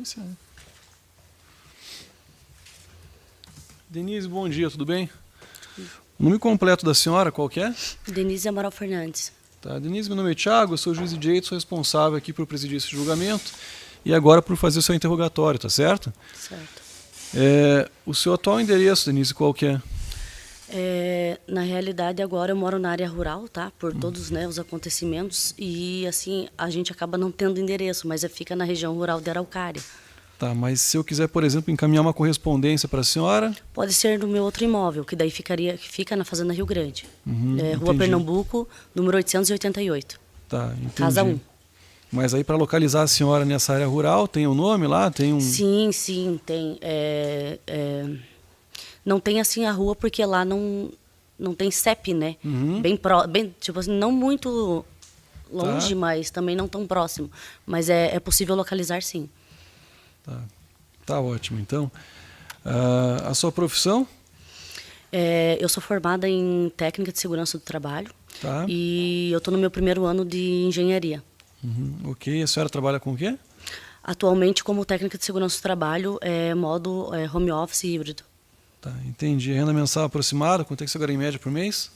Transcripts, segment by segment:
Esse é. Denise, bom dia, tudo bem? O nome completo da senhora, qual que é? Denise Amaral Fernandes. Tá, Denise, meu nome é Thiago, eu sou juiz de direito, sou responsável aqui por presidir esse julgamento e agora por fazer o seu interrogatório, tá certo? Certo. O seu atual endereço, Denise, qual que é? Na realidade, agora eu moro na área rural, tá? Por todos, né, os acontecimentos. E, assim, a gente acaba não tendo endereço, mas fica na região rural de Araucária. Tá, mas se eu quiser, por exemplo, encaminhar uma correspondência para a senhora... Pode ser no meu outro imóvel, que daí fica na Fazenda Rio Grande. Rua entendi. Pernambuco, número 888. Tá, entendi. Casa 1. Mas aí para localizar a senhora nessa área rural, tem um nome lá? Tem um... Sim, tem. Não tem assim a rua, porque lá não tem CEP, né? Bem, tipo assim, não muito longe, mas também não tão próximo. Mas é possível localizar, sim. Tá ótimo. Então, a sua profissão? Eu sou formada em técnica de segurança do trabalho. Tá. E eu estou no meu primeiro ano de engenharia. Ok. A senhora trabalha com o quê? Atualmente, como técnica de segurança do trabalho, modo home office híbrido. Tá, entendi. Renda mensal aproximada, quanto é que você ganha em média por mês?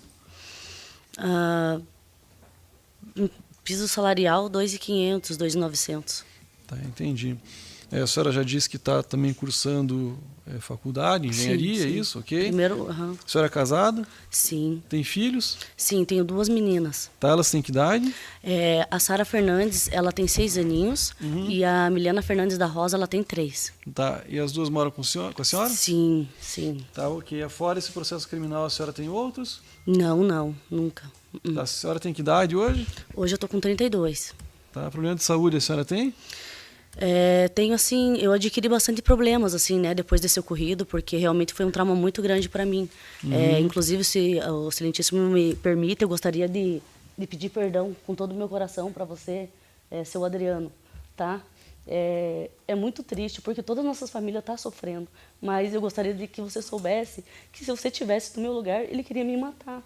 Piso salarial, 2.500, 2.900. Tá, entendi. A senhora já disse que está também cursando faculdade, engenharia, sim. É isso? Ok. Primeiro, A senhora é casada? Sim. Tem filhos? Sim, tenho 2 meninas. Tá, elas têm que idade? A Sara Fernandes, ela tem 6 aninhos. E a Milena Fernandes da Rosa, ela tem 3. Tá, e as duas moram com a senhora? Sim. Tá, ok. Fora esse processo criminal, a senhora tem outros? Não, nunca. Tá, a senhora tem que idade hoje? Hoje eu tô com 32. Tá, problema de saúde a senhora tem? Tenho, assim, eu adquiri bastante problemas, assim, né, depois desse ocorrido, porque realmente foi um trauma muito grande para mim. Inclusive, se o Excelentíssimo me permite, eu gostaria de pedir perdão com todo o meu coração para você, seu Adriano, tá? É muito triste, porque toda a nossa família está sofrendo, mas eu gostaria de que você soubesse que se você estivesse no meu lugar, ele queria me matar.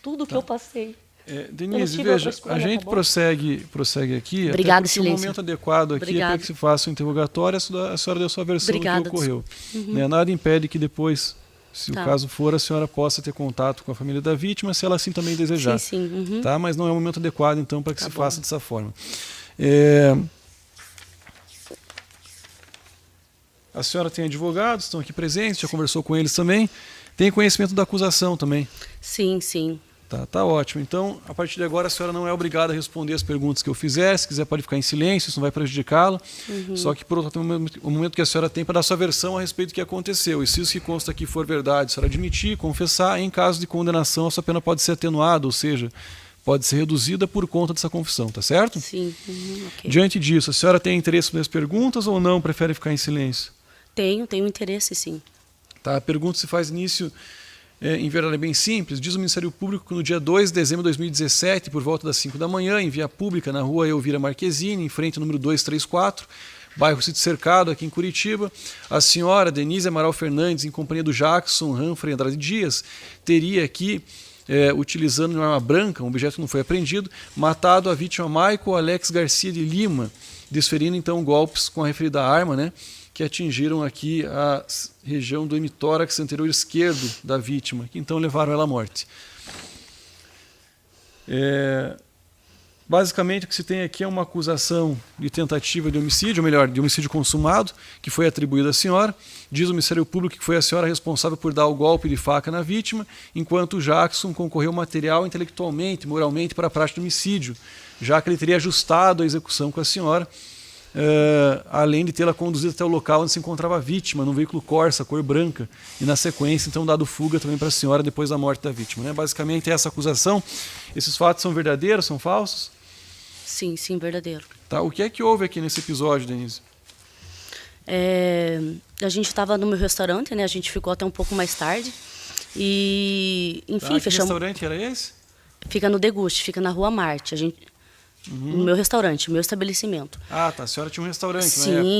Tudo que eu passei. Denise, veja, a gente prossegue aqui. Obrigada, até porque o momento adequado aqui é para que se faça o interrogatório, a senhora deu a sua versão do que ocorreu. Nada impede que depois, se o caso for, a senhora possa ter contato com a família da vítima, se ela assim também desejar. Sim. Tá? Mas não é o momento adequado, então, para que se faça dessa forma. A senhora tem advogados, estão aqui presentes, já conversou com eles também. Tem conhecimento da acusação também? Sim. Tá ótimo. Então, a partir de agora, a senhora não é obrigada a responder as perguntas que eu fizer. Se quiser, pode ficar em silêncio, isso não vai prejudicá-la. Só que, por outro lado, o momento que a senhora tem para dar sua versão a respeito do que aconteceu. E se isso que consta aqui for verdade, a senhora admitir, confessar, em caso de condenação, a sua pena pode ser atenuada, ou seja, pode ser reduzida por conta dessa confissão, tá certo? Sim. Ok. Diante disso, a senhora tem interesse nas perguntas ou não prefere ficar em silêncio? Tenho interesse, sim. Tá, a pergunta se faz início... em verdade é bem simples. Diz o Ministério Público que no dia 2 de dezembro de 2017, por volta das 5 da manhã, em via pública, na rua Elvira Marquezine, em frente ao número 234, bairro Sítio Cercado, aqui em Curitiba, a senhora Denise Amaral Fernandes, em companhia do Jackson Humphrey Andrade Dias, teria aqui, utilizando uma arma branca, um objeto que não foi apreendido, matado a vítima Michael Alex Garcia de Lima, desferindo então golpes com a referida arma, né? Que atingiram aqui a região do hemitórax anterior esquerdo da vítima, que então levaram ela à morte. Basicamente, o que se tem aqui é uma acusação de tentativa de homicídio, ou melhor, de homicídio consumado, que foi atribuída à senhora. Diz o Ministério Público que foi a senhora responsável por dar o golpe de faca na vítima, enquanto o Jackson concorreu material intelectualmente, moralmente para a prática do homicídio, já que ele teria ajustado a execução com a senhora, além de tê-la conduzido até o local onde se encontrava a vítima, num veículo Corsa, cor branca, e na sequência, então, dado fuga também para a senhora depois da morte da vítima. Né? Basicamente, essa acusação. Esses fatos são verdadeiros, são falsos? Sim, verdadeiro. Tá, o que é que houve aqui nesse episódio, Denise? A gente estava no meu restaurante, né? A gente ficou até um pouco mais tarde. E, enfim, fechamos. Que restaurante era esse? Fica no Deguste, fica na Rua Marte. No meu restaurante, meu estabelecimento. Ah, tá. A senhora tinha um restaurante,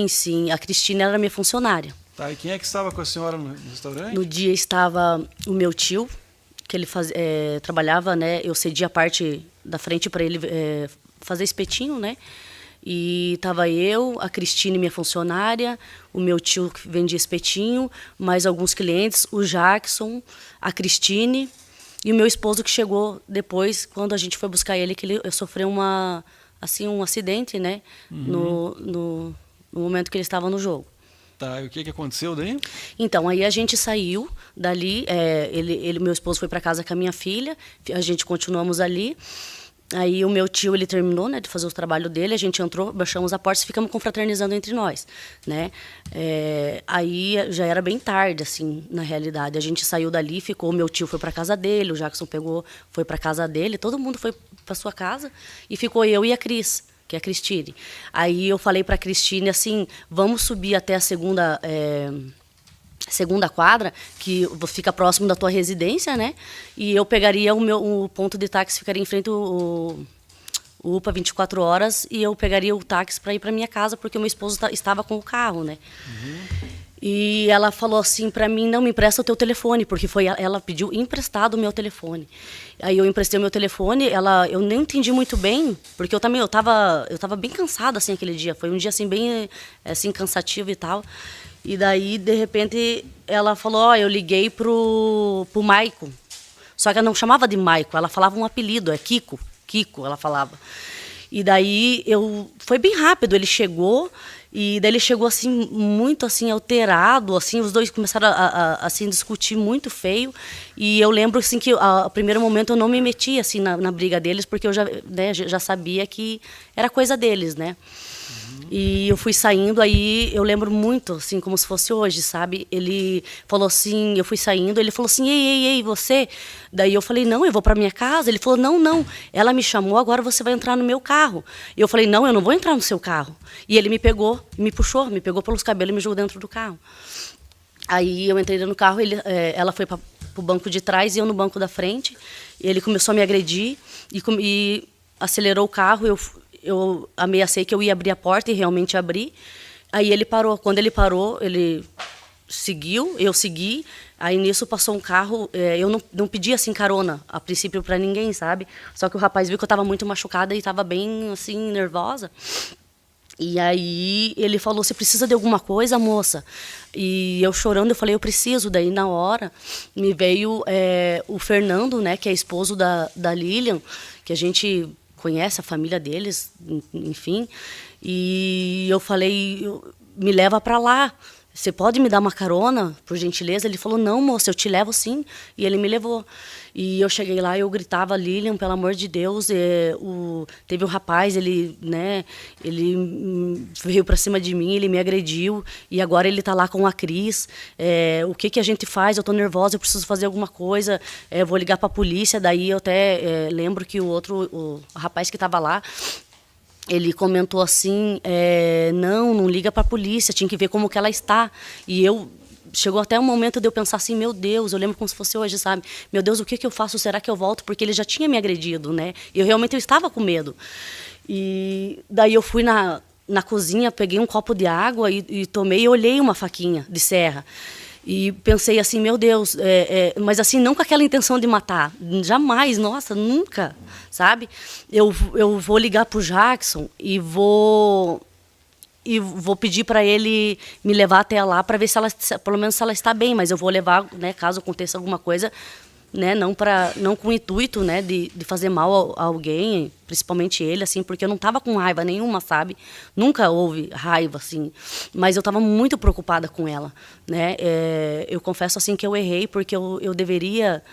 Sim. A Cristina era minha funcionária. Tá, e quem é que estava com a senhora no restaurante? No dia estava o meu tio, que ele trabalhava, né? Eu cedia a parte da frente para ele fazer espetinho, né? E tava eu, a Cristine, minha funcionária, o meu tio que vendia espetinho, mais alguns clientes, o Jackson, a Cristine e o meu esposo que chegou depois, quando a gente foi buscar ele, que ele sofreu um acidente, né? No momento que ele estava no jogo. Tá, e o que aconteceu daí? Então, aí a gente saiu dali, meu esposo foi para casa com a minha filha, a gente continuamos ali. Aí o meu tio, ele terminou, né, de fazer o trabalho dele, a gente entrou, baixamos a porta e ficamos confraternizando entre nós, né? Aí já era bem tarde, assim, na realidade. A gente saiu dali, ficou, o meu tio foi para casa dele, o Jackson foi para casa dele, todo mundo foi para sua casa e ficou eu e a Cris, que é a Cristine. Aí eu falei para a Cristine assim, vamos subir até a segunda quadra, que fica próximo da tua residência, né? E eu pegaria o ponto de táxi, ficaria em frente o UPA 24 horas, e eu pegaria o táxi para ir para minha casa, porque o meu esposo estava com o carro, né? E ela falou assim para mim, não, me empresta o teu telefone, porque ela pediu emprestado o meu telefone. Aí eu emprestei o meu telefone, eu nem entendi muito bem, porque eu tava bem cansada assim aquele dia, foi um dia assim bem assim cansativo e tal. E daí, de repente, ela falou, eu liguei pro Maico. Só que ela não chamava de Maico, ela falava um apelido, Kiko, ela falava. E daí, foi bem rápido, ele chegou, e daí ele chegou assim, muito assim, alterado, assim, os dois começaram a assim, discutir muito feio, e eu lembro assim que, a primeiro momento, eu não me meti assim, na briga deles, porque eu já sabia que era coisa deles, né? E eu fui saindo, aí eu lembro muito, assim, como se fosse hoje, sabe? Ele falou assim, eu fui saindo, ele falou assim, ei, você? Daí eu falei, não, eu vou para minha casa. Ele falou, não, ela me chamou, agora você vai entrar no meu carro. E eu falei, não, eu não vou entrar no seu carro. E ele me pegou, me pegou pelos cabelos e me jogou dentro do carro. Aí eu entrei no carro, ela foi para o banco de trás e eu no banco da frente. Ele começou a me agredir e acelerou o carro, eu ameacei que eu ia abrir a porta e realmente abri. Aí ele parou. Quando ele parou, ele seguiu, eu segui. Aí nisso passou um carro. Eu não pedi assim carona a princípio para ninguém, sabe? Só que o rapaz viu que eu estava muito machucada e estava bem assim nervosa. E aí ele falou, você precisa de alguma coisa, moça? E eu chorando, eu falei, eu preciso. Daí na hora me veio o Fernando, né, que é esposo da Lilian, que a gente conhece a família deles, enfim. E eu falei, me leva para lá. Você pode me dar uma carona, por gentileza? Ele falou, não, moça, eu te levo sim. E ele me levou. E eu cheguei lá, eu gritava, Lilian, pelo amor de Deus. Teve um rapaz, ele veio para cima de mim, ele me agrediu. E agora ele está lá com a Cris. O que a gente faz? Eu estou nervosa, eu preciso fazer alguma coisa. Vou ligar para a polícia. Daí eu até lembro que o rapaz que estava lá, ele comentou assim, não liga para a polícia, tinha que ver como que ela está. E chegou até um momento de eu pensar assim, meu Deus, eu lembro como se fosse hoje, sabe? Meu Deus, o que eu faço? Será que eu volto? Porque ele já tinha me agredido, né? E eu estava com medo. E daí eu fui na cozinha, peguei um copo de água e tomei e olhei uma faquinha de serra. E pensei assim, meu Deus, mas assim, não com aquela intenção de matar. Jamais, nossa, nunca, sabe? Eu vou ligar pro Jackson e vou pedir para ele me levar até lá para ver se ela, pelo menos se ela está bem, mas eu vou levar, né, caso aconteça alguma coisa, né, não com o intuito, né, de fazer mal a alguém, principalmente ele, assim, porque eu não estava com raiva nenhuma, sabe? Nunca houve raiva, assim, mas eu estava muito preocupada com ela, né? Eu confesso assim que eu errei porque eu deveria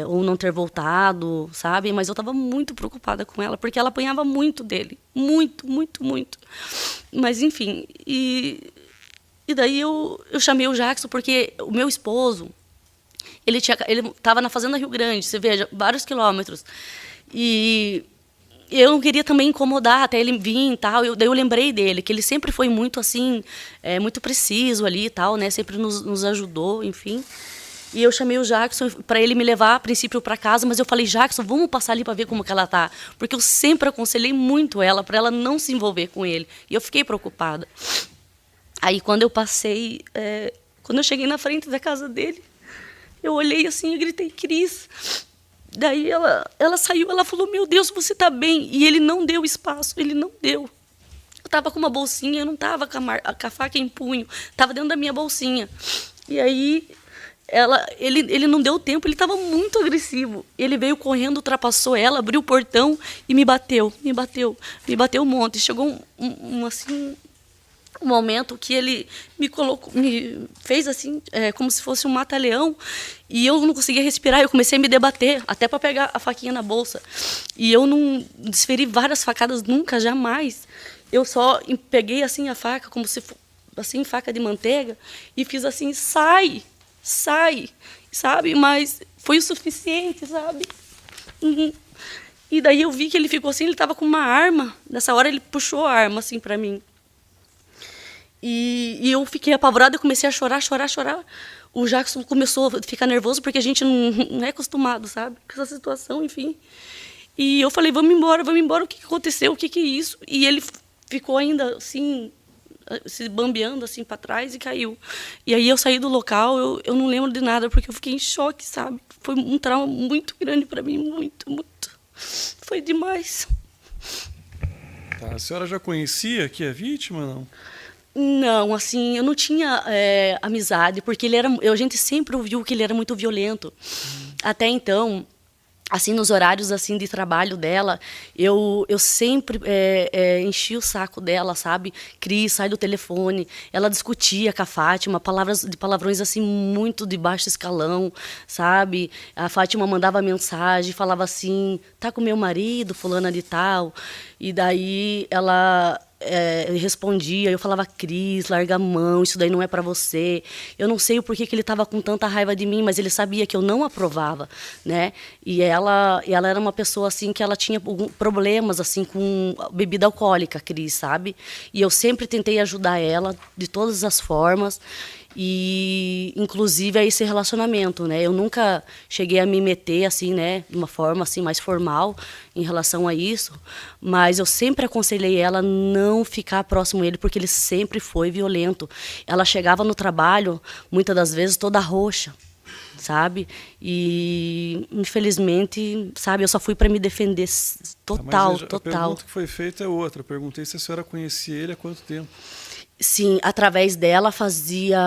ou não ter voltado, sabe? Mas eu estava muito preocupada com ela porque ela apanhava muito dele, muito, muito, muito. Mas enfim, e daí eu chamei o Jackson porque o meu esposo, ele estava na Fazenda Rio Grande, você veja, vários quilômetros. E eu não queria também incomodar até ele vir e tal. Daí eu lembrei dele, que ele sempre foi muito assim, muito preciso ali e tal, né? Sempre nos ajudou, enfim. E eu chamei o Jackson para ele me levar, a princípio, para casa, mas eu falei, Jackson, vamos passar ali para ver como que ela tá. Porque eu sempre aconselhei muito ela, para ela não se envolver com ele. E eu fiquei preocupada. Aí, quando eu passei, quando eu cheguei na frente da casa dele, eu olhei assim e gritei, Cris. Daí ela saiu, ela falou, meu Deus, você está bem? E ele não deu espaço, ele não deu. Eu tava com uma bolsinha, eu não tava com a faca em punho, tava dentro da minha bolsinha. E aí ele não deu tempo, ele estava muito agressivo. Ele veio correndo, ultrapassou ela, abriu o portão e me bateu um monte. Chegou um momento que ele me fez assim, como se fosse um mata-leão, e eu não conseguia respirar. Eu comecei a me debater, até para pegar a faquinha na bolsa. E eu não desferi várias facadas nunca, jamais. Eu só peguei assim a faca, como se fosse assim, faca de manteiga, e fiz assim, sai, sabe? Mas foi o suficiente, sabe? E daí eu vi que ele ficou assim, ele estava com uma arma. Nessa hora ele puxou a arma assim para mim. E eu fiquei apavorada, eu comecei a chorar. O Jackson começou a ficar nervoso, porque a gente não é acostumado, sabe? Com essa situação, enfim. E eu falei, vamos embora, o que aconteceu, o que é isso? E ele ficou ainda assim, se bambeando assim para trás e caiu. E aí eu saí do local, eu não lembro de nada, porque eu fiquei em choque, sabe? Foi um trauma muito grande para mim, muito. Foi demais. Tá, a senhora já conhecia aqui a vítima, não? Não, assim, eu não tinha amizade, porque a gente sempre ouviu que ele era muito violento. Até então, assim, nos horários assim de trabalho dela, eu sempre enchi o saco dela, sabe? Cris, sai do telefone. Ela discutia com a Fátima, palavrões assim muito de baixo escalão, sabe? A Fátima mandava mensagem, falava assim, tá com meu marido, fulana de tal. E daí ela respondia, eu falava, Cris, larga a mão, isso daí não é para você. Eu não sei o porquê que ele estava com tanta raiva de mim, mas ele sabia que eu não aprovava, né? E ela era uma pessoa assim que ela tinha problemas assim com bebida alcoólica, Cris, sabe? E eu sempre tentei ajudar ela de todas as formas. E inclusive a esse relacionamento, né? Eu nunca cheguei a me meter assim, né, de uma forma assim mais formal em relação a isso, mas eu sempre aconselhei ela a não ficar próximo a ele, porque ele sempre foi violento. Ela chegava no trabalho muitas das vezes toda roxa, sabe? E infelizmente, sabe, eu só fui para me defender total. A pergunta que foi feita é outra. Eu perguntei se a senhora conhecia ele há quanto tempo. Sim, através dela fazia...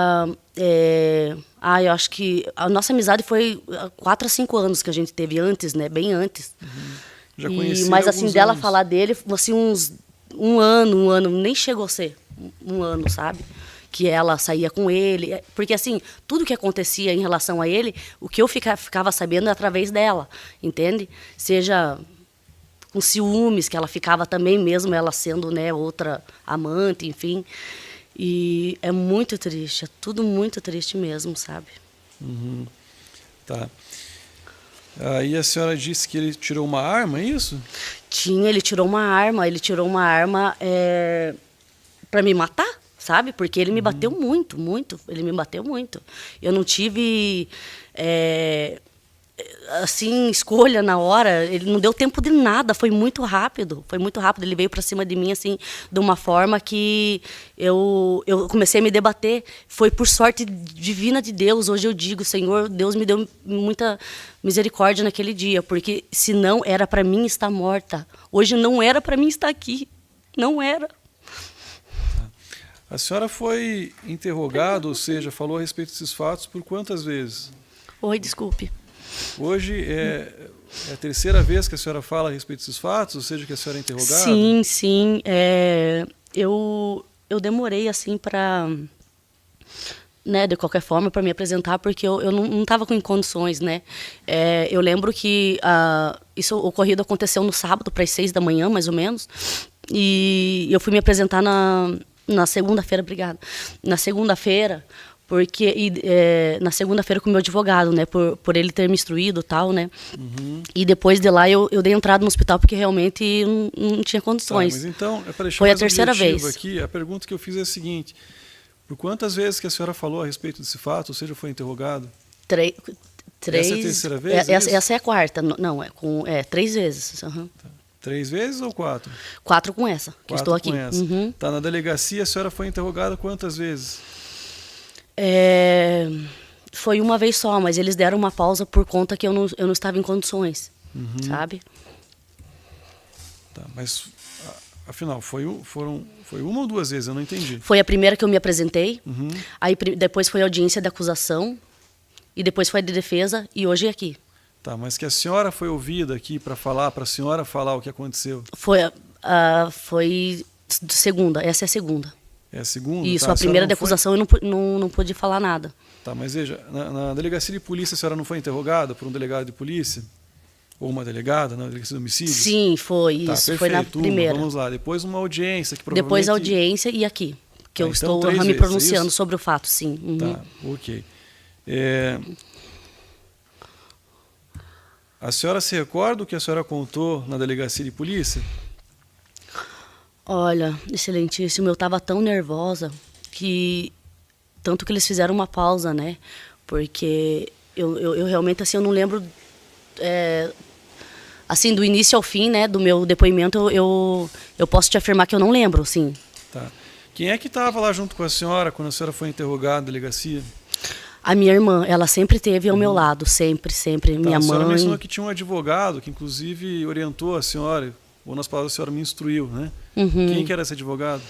eu acho que a nossa amizade foi 4 a 5 anos que a gente teve antes, né? Bem antes. Já conhecia mas assim, dela anos. falar dele, assim, uns um ano, nem chegou a ser um ano, sabe? Que ela saía com ele. Porque assim, tudo que acontecia em relação a ele, o que eu ficava sabendo é através dela, entende? Seja com ciúmes, que ela ficava também, mesmo ela sendo, né, outra amante, enfim. E é muito triste, é tudo muito triste mesmo, sabe? Tá. Aí a senhora disse que ele tirou uma arma, é isso? Ele tirou uma arma para me matar, sabe? Porque ele me bateu muito, ele me bateu muito. Eu não tive... assim, escolha na hora, ele não deu tempo de nada, foi muito rápido, ele veio para cima de mim, assim, de uma forma que eu comecei a me debater, foi por sorte divina de Deus. Hoje eu digo, Senhor, Deus me deu muita misericórdia naquele dia, porque senão era para mim estar morta, hoje não era para mim estar aqui, não era. A senhora foi interrogada, ou seja, falou a respeito desses fatos por quantas vezes? Oi, desculpe. Hoje é a terceira vez que a senhora fala a respeito desses fatos, ou seja, que a senhora é interrogada? Sim. Eu demorei assim para, né, de qualquer forma, para me apresentar, porque eu não estava com condições, né? Eu lembro que isso ocorrido aconteceu no sábado, para as 6 da manhã, mais ou menos, e eu fui me apresentar na segunda-feira, obrigada. Na segunda-feira, porque na segunda-feira com o meu advogado, né, por ele ter me instruído, tal, né, e depois de lá eu dei entrada no hospital porque realmente não tinha condições. Mas então, para deixar foi mais a terceira vez aqui, a pergunta que eu fiz é a seguinte: por quantas vezes que a senhora falou a respeito desse fato, ou seja, foi interrogado? 3. Essa é a terceira vez? Essa é a quarta, não, 3 vezes. Tá. 3 vezes ou 4? 4 com essa, que 4 estou aqui. Com essa. Tá, na delegacia a senhora foi interrogada quantas vezes? Foi uma vez só, mas eles deram uma pausa por conta que eu não estava em condições, sabe? Tá, mas afinal, foi uma ou duas vezes? Eu não entendi. Foi a primeira que eu me apresentei, Uhum. aí depois foi a audiência da acusação, e depois foi a de defesa, e hoje é aqui. Tá, mas que a senhora foi ouvida aqui para a senhora falar o que aconteceu. Foi segunda, essa é a segunda. É a segunda? Isso, tá, a primeira de não foi... acusação eu não pude falar nada. Tá, mas veja, na delegacia de polícia a senhora não foi interrogada por um delegado de polícia? Ou uma delegada na delegacia de homicídios? Sim, foi Tá, isso, perfeito, foi na primeira. Vamos lá, depois uma audiência que provavelmente... Depois a audiência e aqui, que Tá, eu então, estou 3 me vezes, pronunciando é isso? sobre o fato, sim. Uhum. Tá, ok. A senhora se recorda o que a senhora contou na delegacia de polícia? Olha, excelentíssimo, eu estava tão nervosa que tanto que eles fizeram uma pausa, né? Porque eu realmente assim eu não lembro assim do início ao fim, né? Do meu depoimento eu posso te afirmar que eu não lembro, sim. Tá. Quem é que estava lá junto com a senhora quando a senhora foi interrogada na delegacia? A minha irmã, ela sempre esteve ao meu lado, sempre, sempre. Tá, Minha a senhora mãe. mencionou que tinha um advogado que inclusive orientou a senhora, ou nas palavras a senhora me instruiu, né? Uhum. Quem que era esse advogado?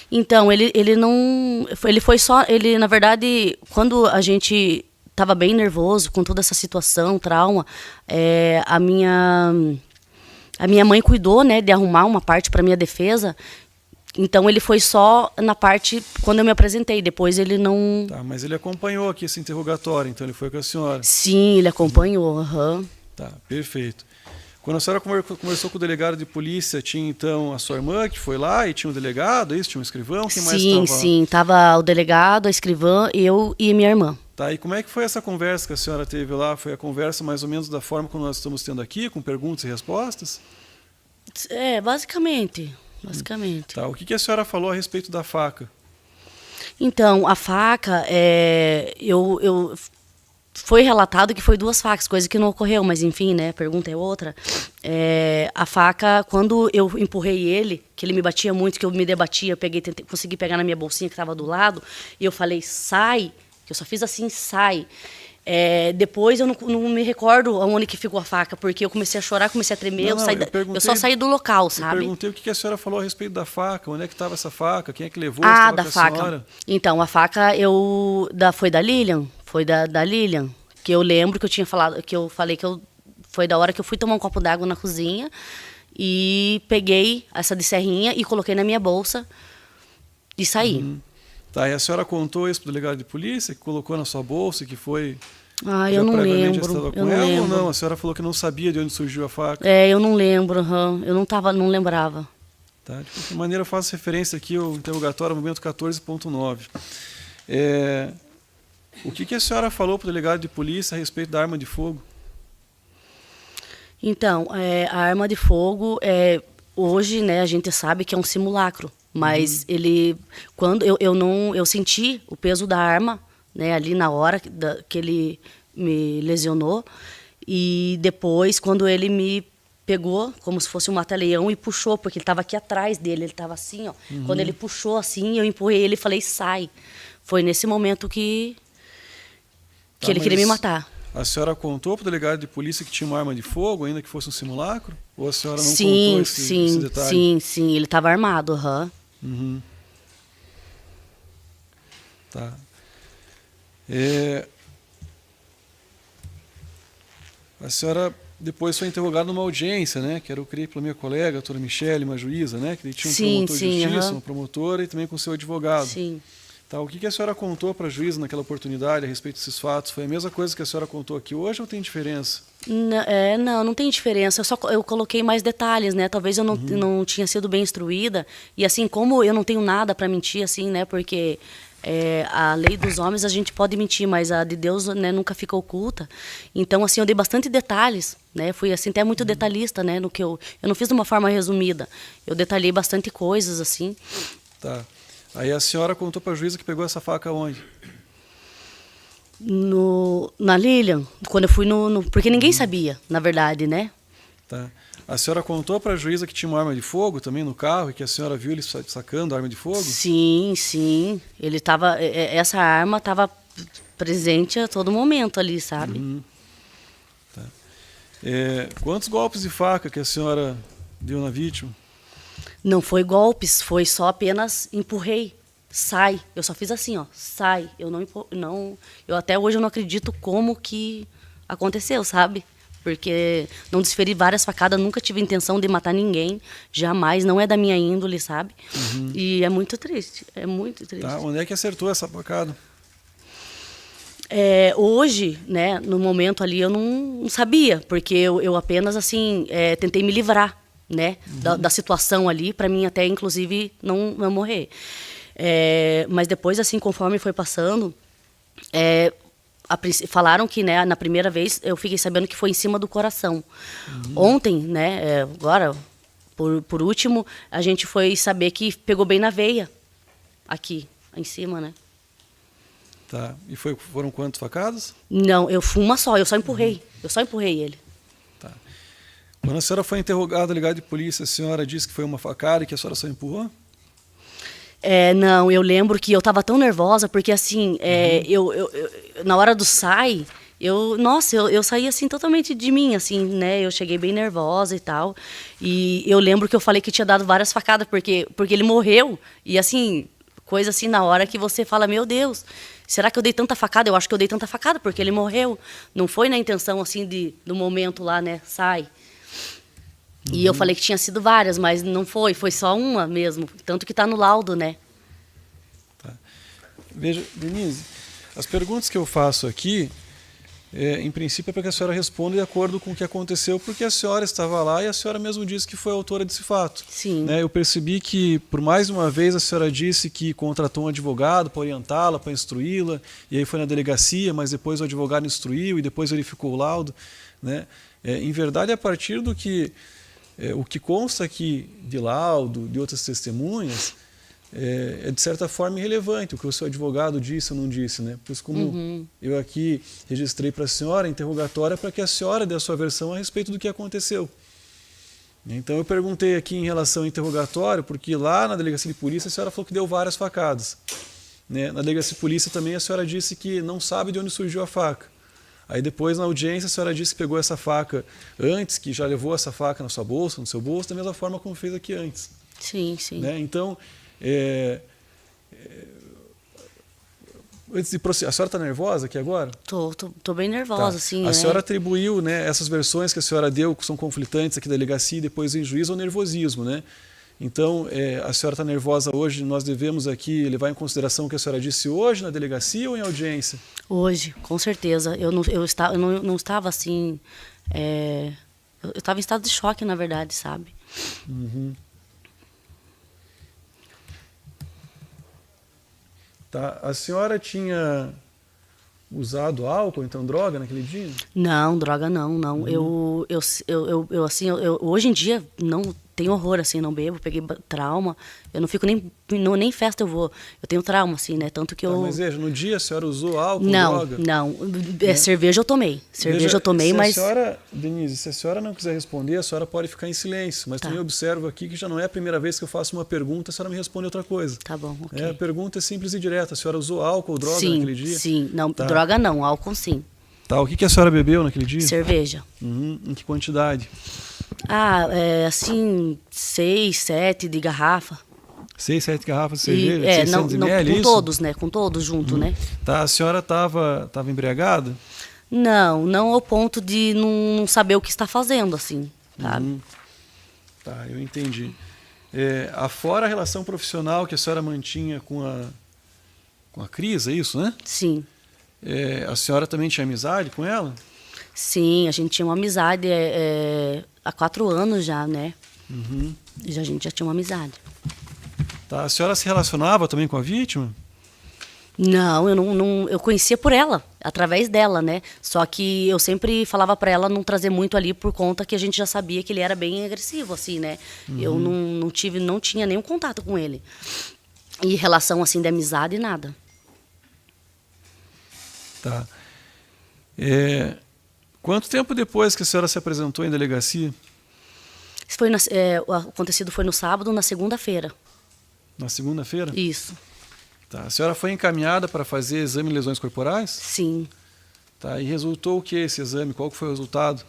Então, ele não... Ele foi só... Ele, na verdade, quando a gente estava bem nervoso com toda essa situação, trauma, a minha mãe cuidou, né, de arrumar uma parte para minha defesa. Então, ele foi só na parte quando eu me apresentei. Depois, ele não... Tá, mas ele acompanhou aqui esse interrogatório, então ele foi com a senhora. Sim, ele acompanhou. Uhum. Tá, perfeito. Quando a senhora conversou com o delegado de polícia, tinha então a sua irmã que foi lá e tinha um delegado, isso? Tinha um escrivão? Quem mais estava? Sim, estava o delegado, a escrivã, eu e minha irmã. Tá, e como é que foi essa conversa que a senhora teve lá? Foi a conversa mais ou menos da forma como nós estamos tendo aqui, com perguntas e respostas? Basicamente. Tá, o que a senhora falou a respeito da faca? Então, a faca, foi relatado que foi 2 facas, coisa que não ocorreu, mas enfim, né, a pergunta é outra. A faca, quando eu empurrei ele, que ele me batia muito, que eu me debatia, eu consegui pegar na minha bolsinha que estava do lado, e eu falei, sai, que eu só fiz assim, sai. Depois eu não me recordo onde que ficou a faca, porque eu comecei a chorar, comecei a tremer, eu só saí do local, sabe? Eu perguntei o que a senhora falou a respeito da faca, onde é que estava essa faca, quem é que levou? Da faca. Senhora? Então, a faca foi da Lilian, da Lilian, que eu lembro que eu tinha falado, que eu falei que foi da hora que eu fui tomar um copo d'água na cozinha e peguei essa de serrinha e coloquei na minha bolsa e saí. Uhum. Tá, e a senhora contou isso para o delegado de polícia, que colocou na sua bolsa, que foi... eu não lembro. Eu não lembro. Ou não? A senhora falou que não sabia de onde surgiu a faca. Eu não lembro, eu não lembrava. Tá, de qualquer maneira, eu faço referência aqui ao interrogatório, momento 14.9. O que a senhora falou para o delegado de polícia a respeito da arma de fogo? Então, a arma de fogo, hoje, né, a gente sabe que é um simulacro, mas quando eu senti o peso da arma, né, ali na hora que ele me lesionou, e depois, quando ele me pegou, como se fosse um mata-leão, e puxou, porque ele estava aqui atrás dele, ele estava assim, ó. Quando ele puxou assim, eu empurrei ele e falei, sai. Foi nesse momento que ele queria me matar. A senhora contou para o delegado de polícia que tinha uma arma de fogo, ainda que fosse um simulacro? Ou a senhora não contou esse detalhe? Sim, ele estava armado, Uhum. Tá. A senhora depois foi interrogada numa audiência, né? Que era o criado pela minha colega, a doutora Michele, uma juíza, né? Que tinha um promotor de justiça, uma promotora e também com seu advogado. Sim. Tá, o que a senhora contou para a juíza naquela oportunidade a respeito desses fatos? Foi a mesma coisa que a senhora contou aqui hoje ou tem diferença? Não tem diferença. Eu coloquei mais detalhes, né? Talvez eu não tinha sido bem instruída. E assim, como eu não tenho nada para mentir, assim, né? Porque a lei dos homens a gente pode mentir, mas a de Deus, né, nunca fica oculta. Então, assim, eu dei bastante detalhes, né? Fui assim até muito detalhista, né? No que eu não fiz de uma forma resumida. Eu detalhei bastante coisas, assim. Tá. Aí a senhora contou para a juíza que pegou essa faca onde? Na Lilian, quando eu fui porque ninguém sabia, na verdade, né? Tá. A senhora contou para a juíza que tinha uma arma de fogo também no carro e que a senhora viu ele sacando a arma de fogo? Sim. Ele tava, essa arma estava presente a todo momento ali, sabe? Tá. Quantos golpes de faca que a senhora deu na vítima? Não foi golpes, foi só apenas empurrei. Sai. Eu só fiz assim, ó. Sai. Eu eu até hoje eu não acredito como que aconteceu, sabe? Porque não desferi várias facadas, nunca tive intenção de matar ninguém, jamais, não é da minha índole, sabe? E é muito triste, é muito triste. Tá, onde é que acertou essa facada? Hoje, né, no momento ali, eu não sabia, porque eu apenas, assim, tentei me livrar, né, da situação ali, para mim até, inclusive, não morrer. Mas depois, assim, conforme foi passando, falaram que, né, na primeira vez eu fiquei sabendo que foi em cima do coração. Ontem, né, agora, por último, a gente foi saber que pegou bem na veia, aqui, em cima, né. Tá. E foram quantas facadas? Não, eu fui uma só, eu só empurrei ele. Tá. Quando a senhora foi interrogada, delegado de polícia, a senhora disse que foi uma facada e que a senhora só empurrou? Não, eu lembro que eu estava tão nervosa, porque assim, eu, na hora do sai, eu saí assim totalmente de mim, assim, né? Eu cheguei bem nervosa e tal. E eu lembro que eu falei que tinha dado várias facadas, porque ele morreu. E assim, coisa assim na hora que você fala, meu Deus, será que eu dei tanta facada? Eu acho que eu dei tanta facada, porque ele morreu. Não foi na intenção, assim, do momento lá, né? Sai. E eu falei que tinha sido várias, mas não foi só uma mesmo. Tanto que está no laudo, né? Tá. Veja, Denise, as perguntas que eu faço aqui, em princípio é para que a senhora responda de acordo com o que aconteceu, porque a senhora estava lá e a senhora mesmo disse que foi autora desse fato. Sim. Né? Eu percebi que, por mais uma vez, a senhora disse que contratou um advogado para orientá-la, para instruí-la, e aí foi na delegacia, mas depois o advogado instruiu e depois verificou o laudo. Né? Em verdade, a partir do que o que consta aqui de laudo, de outras testemunhas, é de certa forma irrelevante o que o seu advogado disse ou não disse, né? Pois como eu aqui registrei para a senhora a interrogatória para que a senhora dê a sua versão a respeito do que aconteceu. Então eu perguntei aqui em relação ao interrogatório, porque lá na delegacia de polícia a senhora falou que deu várias facadas. Né? Na delegacia de polícia também a senhora disse que não sabe de onde surgiu a faca. Aí depois na audiência a senhora disse que pegou essa faca antes, que já levou essa faca na sua bolsa, no seu bolso, da mesma forma como fez aqui antes. Sim, sim. Né? Então, antes de prosseguir, a senhora está nervosa aqui agora? Tô bem nervosa, sim. A senhora atribuiu, né, essas versões que a senhora deu, que são conflitantes aqui da delegacia e depois em juízo, ao nervosismo, né? Então, a senhora está nervosa hoje, nós devemos aqui levar em consideração o que a senhora disse hoje na delegacia ou em audiência? Hoje, com certeza. Eu não estava assim... eu estava em estado de choque, na verdade, sabe? Tá. A senhora tinha usado álcool, então droga naquele dia? Não, droga não. Hoje em dia não tenho horror, assim, não bebo, peguei trauma, eu não fico nem festa eu vou, eu tenho trauma, assim, né, tanto que Mas veja, no dia a senhora usou álcool, droga? Não, cerveja eu tomei, mas... Denise, se a senhora não quiser responder, a senhora pode ficar em silêncio, mas também observo aqui que já não é a primeira vez que eu faço uma pergunta, a senhora me responde outra coisa. Tá bom, ok. A pergunta é simples e direta, a senhora usou álcool ou droga naquele dia? Sim, não, droga não, álcool sim. Tá, o que a senhora bebeu naquele dia? Cerveja. Em que quantidade? Assim, 6, 7 de garrafa. 6, 7 garrafas de cerveja? 600 não, ml, com isso? todos, né? Com todos junto, né? Tá, a senhora estava embriagada? Não ao ponto de não saber o que está fazendo, assim, sabe? Tá, eu entendi. Afora a relação profissional que a senhora mantinha com a Cris, é isso, né? Sim. A senhora também tinha amizade com ela? Sim, a gente tinha uma amizade há 4 anos já, né? A gente já tinha uma amizade. Tá, a senhora se relacionava também com a vítima? Não, eu conhecia por ela, através dela, né? Só que eu sempre falava para ela não trazer muito ali por conta que a gente já sabia que ele era bem agressivo, assim, né? Eu não tinha nenhum contato com ele. E relação, assim, de amizade, nada. Tá. Quanto tempo depois que a senhora se apresentou em delegacia? O acontecido foi no sábado, na segunda-feira. Na segunda-feira? Isso. Tá. A senhora foi encaminhada para fazer exame de lesões corporais? Sim. Tá. E resultou o que esse exame? Qual que foi o resultado?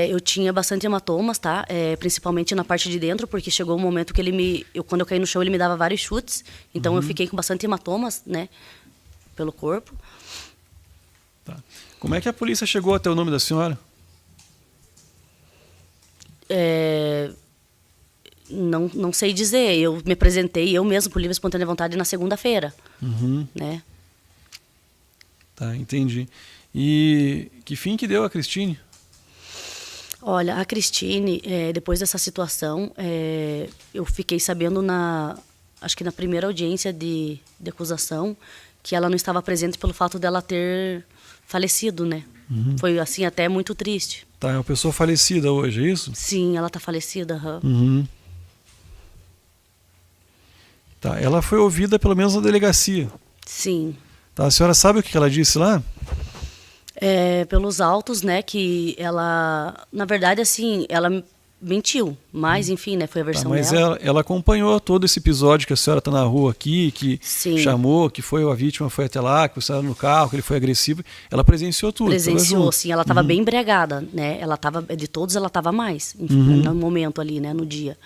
Eu tinha bastante hematomas, tá? Principalmente na parte de dentro, porque chegou um momento que quando eu caí no chão, ele me dava vários chutes. Então eu fiquei com bastante hematomas, né? Pelo corpo. Tá. Como é que a polícia chegou até o nome da senhora? Não sei dizer. Eu me apresentei eu mesmo por livre e espontânea vontade na segunda-feira, né? Tá, entendi. E que fim que deu a Cristine? Olha, a Cristine, depois dessa situação, eu fiquei sabendo acho que na primeira audiência de acusação, que ela não estava presente pelo fato dela ter falecido, né? Foi, assim, até muito triste. Tá, é uma pessoa falecida hoje, é isso? Sim, ela está falecida. Uhum. Tá, ela foi ouvida pelo menos na delegacia. Sim. Tá, a senhora sabe o que ela disse lá? Pelos autos, né, que ela, na verdade, assim, ela mentiu, mas, enfim, né, foi a versão mas dela. ela acompanhou todo esse episódio que a senhora está na rua aqui, que Sim. chamou, que foi a vítima foi até lá, que você era no carro, que ele foi agressivo. Ela presenciou tudo. Presenciou, sim. Ela estava bem embriagada, né? Ela tava, de todos, ela estava mais, enfim, no momento ali, né, no dia.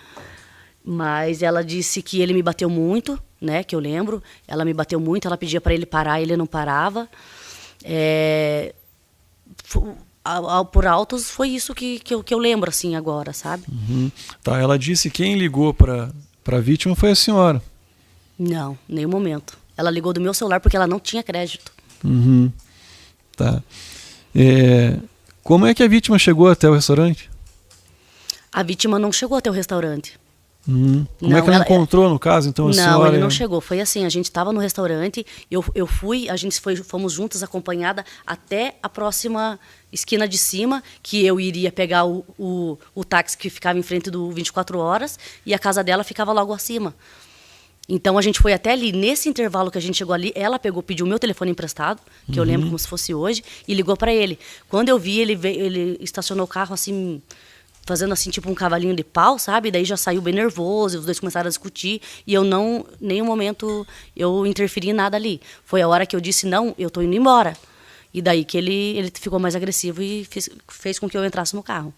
Mas ela disse que ele me bateu muito, né, que eu lembro. Ela me bateu muito, ela pedia para ele parar, ele não parava. Por autos foi isso que eu lembro assim agora, sabe? Tá, ela disse que quem ligou para a vítima foi a senhora. Não, nenhum momento. Ela ligou do meu celular porque ela não tinha crédito. Tá. Como é que a vítima chegou até o restaurante? A vítima não chegou até o restaurante. Como é que ela encontrou, no caso, então, a senhora? Não, ele não chegou. Foi assim, a gente estava no restaurante, fomos juntas, acompanhada, até a próxima esquina de cima, que eu iria pegar o táxi que ficava em frente do 24 Horas, e a casa dela ficava logo acima. Então, a gente foi até ali. Nesse intervalo que a gente chegou ali, ela pediu o meu telefone emprestado, que eu lembro como se fosse hoje, e ligou para ele. Quando eu vi, ele estacionou o carro assim, fazendo assim, tipo um cavalinho de pau, sabe? Daí já saiu bem nervoso, os dois começaram a discutir, e eu não, nenhum momento, eu interferi em nada ali. Foi a hora que eu disse, não, eu tô indo embora. E daí que ele ficou mais agressivo e fez com que eu entrasse no carro.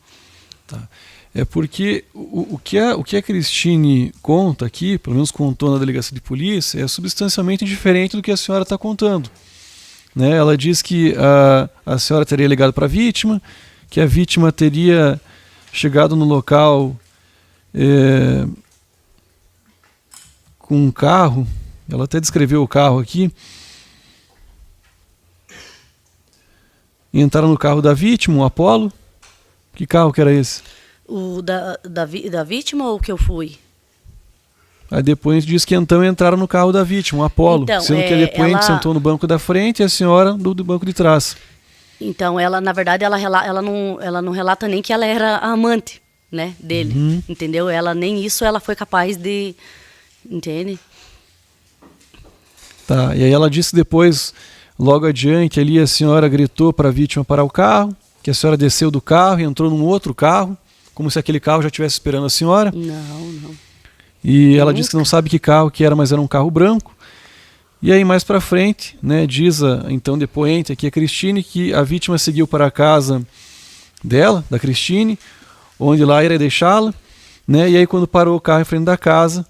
Tá. É porque o que a Cristine conta aqui, pelo menos contou na delegacia de polícia, é substancialmente diferente do que a senhora está contando. Né? Ela diz que a senhora teria ligado para a vítima, que a vítima teria chegado no local com um carro, ela até descreveu o carro aqui, e entraram no carro da vítima, um Apollo. Que carro que era esse? O da vítima ou o que eu fui? Aí depois diz que então entraram no carro da vítima, um Apollo, Então, sendo que a depoente sentou no banco da frente e a senhora do banco de trás. Então, ela, na verdade, ela não relata nem que ela era a amante, né, dele, entendeu? Ela nem isso ela foi capaz de, entende? Tá, e aí ela disse que depois, logo adiante, ali a senhora gritou para a vítima parar o carro, que a senhora desceu do carro e entrou num outro carro, como se aquele carro já estivesse esperando a senhora. Não. E ela disse que não sabe que carro que era, mas era um carro branco. E aí mais para frente, né, diz então depoente aqui a Cristine que a vítima seguiu para a casa dela, da Cristine, onde lá iria deixá-la, né, e aí quando parou o carro em frente da casa,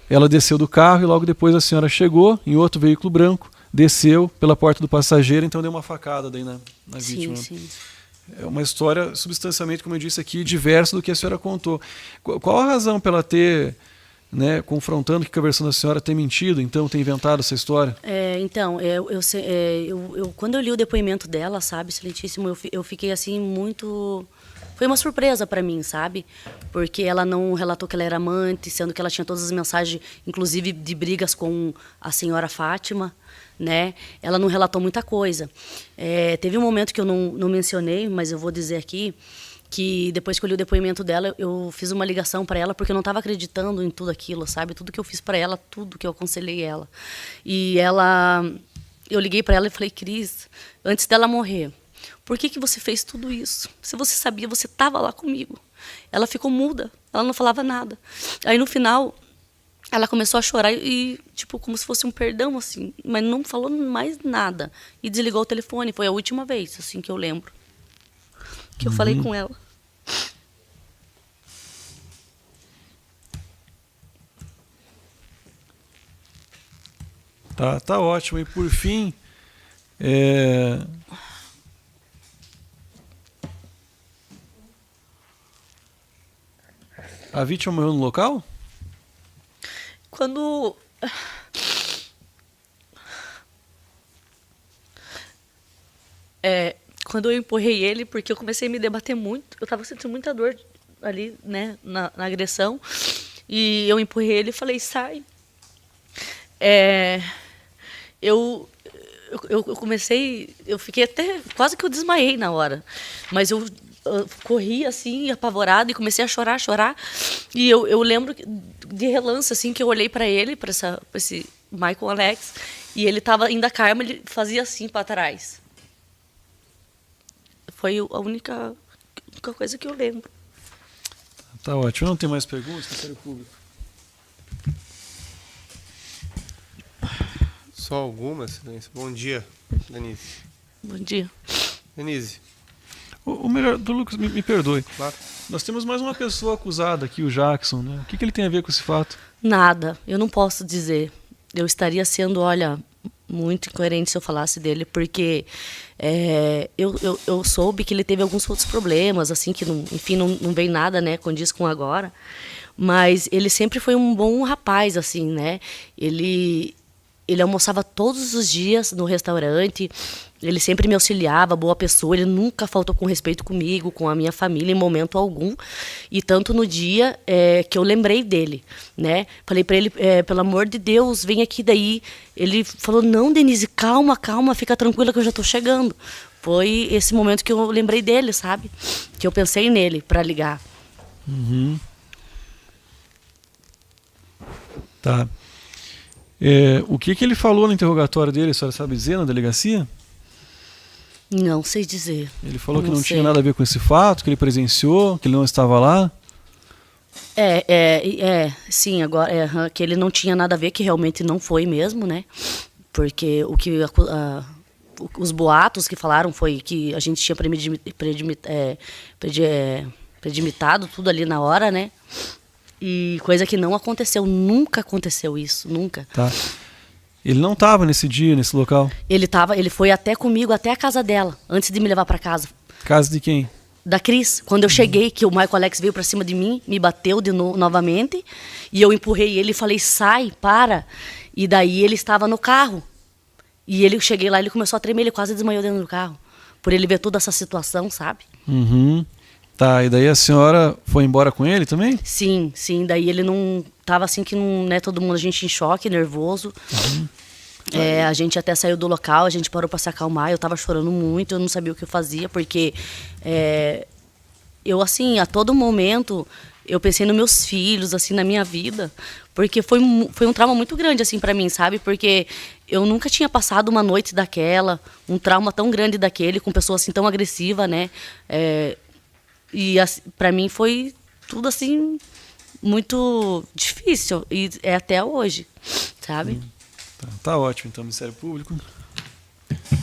ela desceu do carro e logo depois a senhora chegou em outro veículo branco, desceu pela porta do passageiro, então deu uma facada daí na vítima. Sim. É uma história substancialmente, como eu disse aqui, diversa do que a senhora contou. Qual a razão pela ter, né, confrontando que a versão da senhora ter mentido, então ter inventado essa história? Então, quando eu li o depoimento dela, sabe, excelentíssimo, eu fiquei assim muito... Foi uma surpresa para mim, sabe? Porque ela não relatou que ela era amante, sendo que ela tinha todas as mensagens, inclusive de brigas com a senhora Fátima, né? Ela não relatou muita coisa. Teve um momento que eu não mencionei, mas eu vou dizer aqui, que depois que eu li o depoimento dela, eu fiz uma ligação para ela, porque eu não estava acreditando em tudo aquilo, sabe? Tudo que eu fiz para ela, tudo que eu aconselhei ela. E eu liguei para ela e falei, Cris, antes dela morrer, por que você fez tudo isso? Se você sabia, você estava lá comigo. Ela ficou muda, ela não falava nada. Aí no final, Ela começou a chorar e, tipo, como se fosse um perdão, assim, mas não falou mais nada. E desligou o telefone. Foi a última vez, assim, que eu lembro. Que eu falei com ela. Tá ótimo. E por fim, a vítima morreu no local? Quando... quando eu empurrei ele, porque eu comecei a me debater muito, eu tava sentindo muita dor ali, né, na agressão, e eu empurrei ele e falei, sai. Eu comecei, eu fiquei até, quase que eu desmaiei na hora, mas eu corri assim, apavorada, e comecei a chorar, e eu lembro de relance, assim, que eu olhei para ele, para esse Michael Alex, e ele tava ainda calmo, ele fazia assim para trás. Foi a única coisa que eu lembro. Tá ótimo. Não tem mais perguntas, Ministério Público? Só algumas, Excelência. Bom dia, Denise. Bom dia. Denise. O melhor, do Lucas, me perdoe. Claro. Nós temos mais uma pessoa acusada aqui, o Jackson, né? O que ele tem a ver com esse fato? Nada, eu não posso dizer. Eu estaria sendo, olha, muito incoerente se eu falasse dele, porque eu soube que ele teve alguns outros problemas, assim, que não, enfim, não vem nada, né, condiz com agora, mas ele sempre foi um bom rapaz, assim, né, ele almoçava todos os dias no restaurante, ele sempre me auxiliava, boa pessoa, ele nunca faltou com respeito comigo, com a minha família, em momento algum. E tanto no dia que eu lembrei dele, né? Falei para ele, pelo amor de Deus, vem aqui daí. Ele falou, não, Denise, calma, fica tranquila que eu já estou chegando. Foi esse momento que eu lembrei dele, sabe? Que eu pensei nele para ligar. Uhum. Tá. O que ele falou no interrogatório dele, a senhora sabe dizer, na delegacia? Não sei dizer. Ele falou que não sei. tinha nada a ver com esse fato, que ele presenciou, que ele não estava lá? Sim, agora que ele não tinha nada a ver, que realmente não foi mesmo, né? Porque o que os boatos que falaram foi que a gente tinha predimitado tudo ali na hora, né? E coisa que não aconteceu, nunca aconteceu isso, nunca. Tá. Ele não estava nesse dia, nesse local? Ele foi até comigo, até a casa dela, antes de me levar para casa. Casa de quem? Da Cris. Quando eu cheguei, que o Michael Alex veio para cima de mim, me bateu novamente, e eu empurrei ele e falei, sai, para. E daí ele estava no carro. E eu cheguei lá, ele começou a tremer, ele quase desmaiou dentro do carro. Por ele ver toda essa situação, sabe? Uhum. Tá, e daí a senhora foi embora com ele também? Sim, daí ele não... Tava assim que não, né, todo mundo, a gente em choque, nervoso. Uhum. A gente até saiu do local, a gente parou para se acalmar, eu tava chorando muito, eu não sabia o que eu fazia, porque eu, assim, a todo momento, eu pensei nos meus filhos, assim, na minha vida, porque foi um trauma muito grande, assim, para mim, sabe? Porque eu nunca tinha passado uma noite daquela, um trauma tão grande daquele, com pessoa assim tão agressiva, né? E assim, para mim foi tudo assim muito difícil e é até hoje, sabe? Tá ótimo, então, Ministério Público.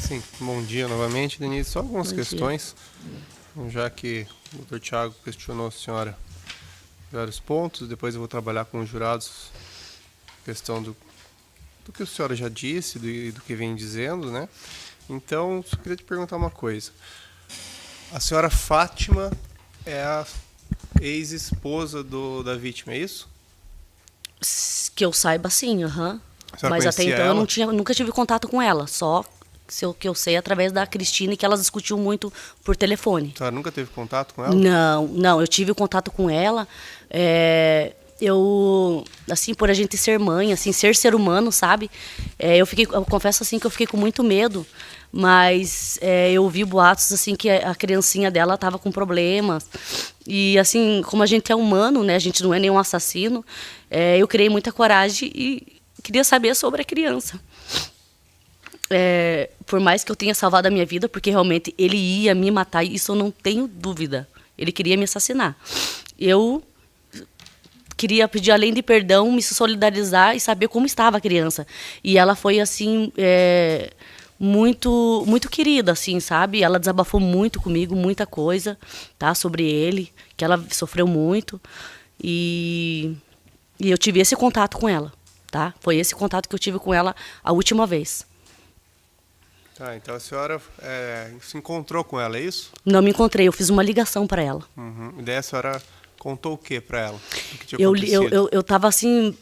Sim, bom dia novamente, Denise. Só algumas questões, já que o doutor Tiago questionou a senhora vários pontos, depois eu vou trabalhar com os jurados questão do que a senhora já disse e do que vem dizendo, né? Então, só queria te perguntar uma coisa. A senhora Fátima é a ex-esposa da vítima, é isso? Que eu saiba, sim, aham. Mas até então ela? eu nunca tive contato com ela, só que eu sei através da Cristina, que elas discutiam muito por telefone. A senhora nunca teve contato com ela? Não, eu tive contato com ela, eu, assim, por a gente ser mãe, assim, ser humano, sabe? Eu confesso, assim, que eu fiquei com muito medo, mas eu ouvi boatos, assim, que a criancinha dela estava com problemas. E, assim, como a gente é humano, né, a gente não é nenhum assassino, eu criei muita coragem e queria saber sobre a criança. Por mais que eu tenha salvado a minha vida, porque realmente ele ia me matar, isso eu não tenho dúvida. Ele queria me assassinar. Eu queria pedir, além de perdão, me solidarizar e saber como estava a criança. E ela foi, assim, muito muito querida, assim, sabe? Ela desabafou muito comigo, muita coisa, tá? Sobre ele, que ela sofreu muito. E eu tive esse contato com ela, tá? Foi esse contato que eu tive com ela a última vez. Tá, então a senhora se encontrou com ela, é isso? Não me encontrei, eu fiz uma ligação para ela. Uhum. E daí a senhora contou o que para ela? O que tinha Eu acontecido? tava assim,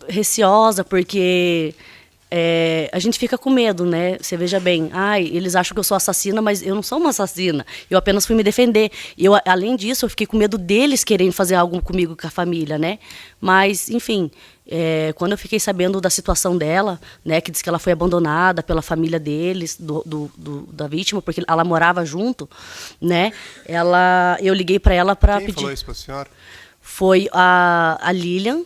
receosa, porque a gente fica com medo, né? Você veja bem, eles acham que eu sou assassina, mas eu não sou uma assassina. Eu apenas fui me defender. Além disso, eu fiquei com medo deles quererem fazer algo comigo, com a família, né? Mas, enfim, quando eu fiquei sabendo da situação dela, né? Que diz que ela foi abandonada pela família deles, da vítima, porque ela morava junto, né? Eu liguei para ela para pedir... Quem falou isso para a senhora? Foi a Lilian.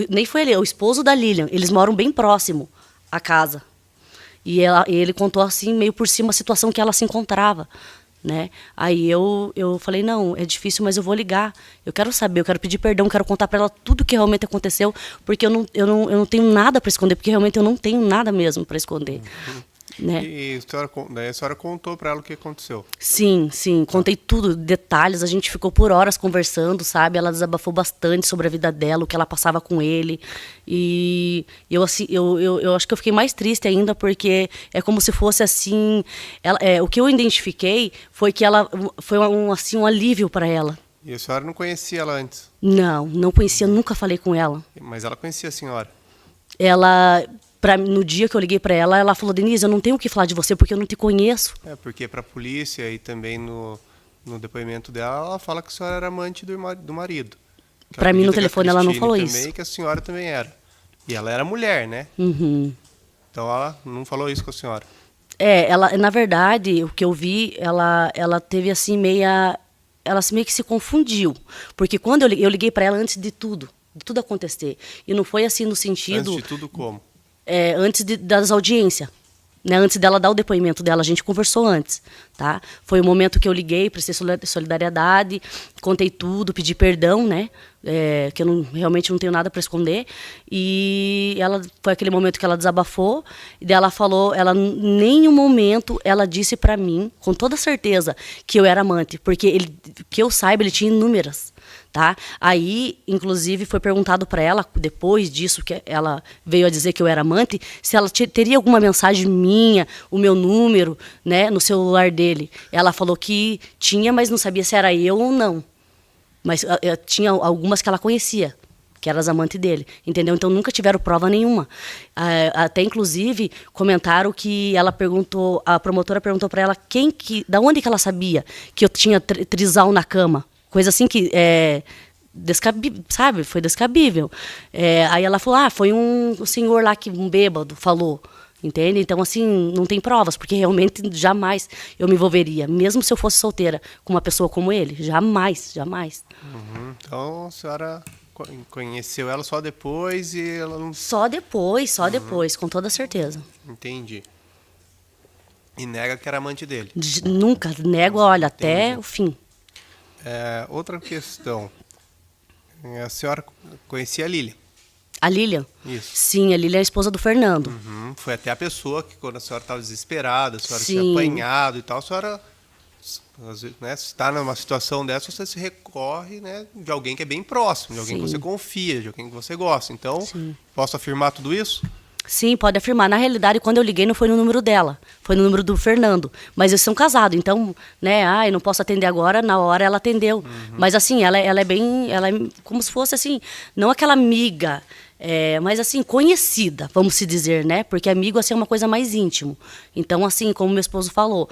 Nem foi ele, é o esposo da Lilian. Eles moram bem próximo à casa. E ele contou assim, meio por cima, a situação que ela se encontrava, né? Aí eu falei, não, é difícil, mas eu vou ligar. Eu quero saber, eu quero pedir perdão, quero contar para ela tudo o que realmente aconteceu, porque eu não tenho nada para esconder, porque realmente eu não tenho nada mesmo para esconder. Né? E daí a senhora contou para ela o que aconteceu? Sim, contei tudo, detalhes, a gente ficou por horas conversando, sabe? Ela desabafou bastante sobre a vida dela, o que ela passava com ele, e eu acho que eu fiquei mais triste ainda, porque é como se fosse assim, o que eu identifiquei foi que ela foi um alívio para ela. E a senhora não conhecia ela antes? Não conhecia, nunca falei com ela. Mas ela conhecia a senhora? No dia que eu liguei para ela, ela falou, Denise, eu não tenho o que falar de você porque eu não te conheço. Porque para a polícia e também no depoimento dela, ela fala que a senhora era amante do marido. Para mim, no telefone, ela não falou isso. Também, que a senhora também era. E ela era mulher, né? Uhum. Então ela não falou isso com a senhora. Ela, na verdade, o que eu vi, ela teve assim ela meio que se confundiu. Porque quando eu liguei para ela antes de tudo acontecer. E não foi assim no sentido... Antes de tudo como? Antes das audiências, né? Antes dela dar o depoimento dela, a gente conversou antes, tá? Foi o momento que eu liguei, prestei solidariedade, contei tudo, pedi perdão, né? Que eu realmente não tenho nada para esconder. E foi aquele momento que ela desabafou, e daí ela falou, em nenhum momento ela disse para mim, com toda certeza, que eu era amante, porque que eu saiba, ele tinha inúmeras. Tá? Aí, inclusive, foi perguntado para ela, depois disso que ela veio a dizer que eu era amante, se ela teria alguma mensagem minha, o meu número, né, no celular dele. Ela falou que tinha, mas não sabia se era eu ou não. Mas tinha algumas que ela conhecia, que eram as amantes dele, entendeu? Então nunca tiveram prova nenhuma. Até, inclusive, comentaram que a promotora perguntou para ela da onde que ela sabia que eu tinha trisal na cama. Coisa assim que sabe? Foi descabível. Aí ela falou, foi um senhor lá, um bêbado, falou. Entende? Então, assim, não tem provas, porque realmente jamais eu me envolveria, mesmo se eu fosse solteira, com uma pessoa como ele. Jamais. Uhum. Então, a senhora conheceu ela só depois e ela não... Só depois, com toda certeza. Entendi. E nega que era amante dele? Nunca, nego, olha, até o fim. Outra questão. A senhora conhecia a Lilian? A Lilian? Isso. Sim, a Lilian é a esposa do Fernando. Uhum. Foi até a pessoa que, quando a senhora estava desesperada, a senhora Sim. tinha apanhado e tal, a senhora, né, se está numa situação dessa, você se recorre, né, de alguém que é bem próximo, de alguém que você confia, de alguém que você gosta. Então, posso afirmar tudo isso? Sim, pode afirmar. Na realidade, quando eu liguei, não foi no número dela, foi no número do Fernando. Mas eles são casados, então, né, eu não posso atender agora, na hora ela atendeu. Uhum. Mas assim, ela é como se fosse assim, não aquela amiga, mas assim, conhecida, vamos se dizer, né? Porque amigo, assim, é uma coisa mais íntimo. Então, assim, como meu esposo falou,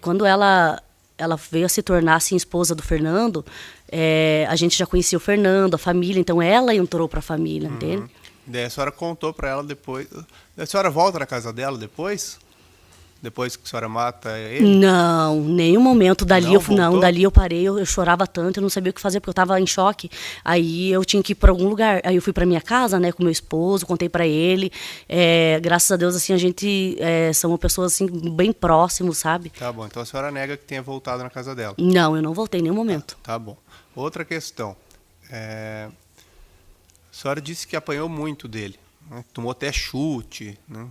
quando ela veio a se tornar, assim, esposa do Fernando, a gente já conhecia o Fernando, a família, então ela entrou para a família, entende? Daí a senhora contou para ela depois. A senhora volta na casa dela depois? Depois que a senhora mata ele? Não, nenhum momento. Dali Não, eu parei, eu chorava tanto, eu não sabia o que fazer, porque eu estava em choque. Aí eu tinha que ir para algum lugar. Aí eu fui para minha casa, né, com meu esposo, contei para ele. Graças a Deus, assim, a gente somos pessoas assim, bem próximos, sabe? Tá bom, então a senhora nega que tenha voltado na casa dela? Não, eu não voltei em nenhum momento. Tá bom. Outra questão. A senhora disse que apanhou muito dele, né? Tomou até chute, né?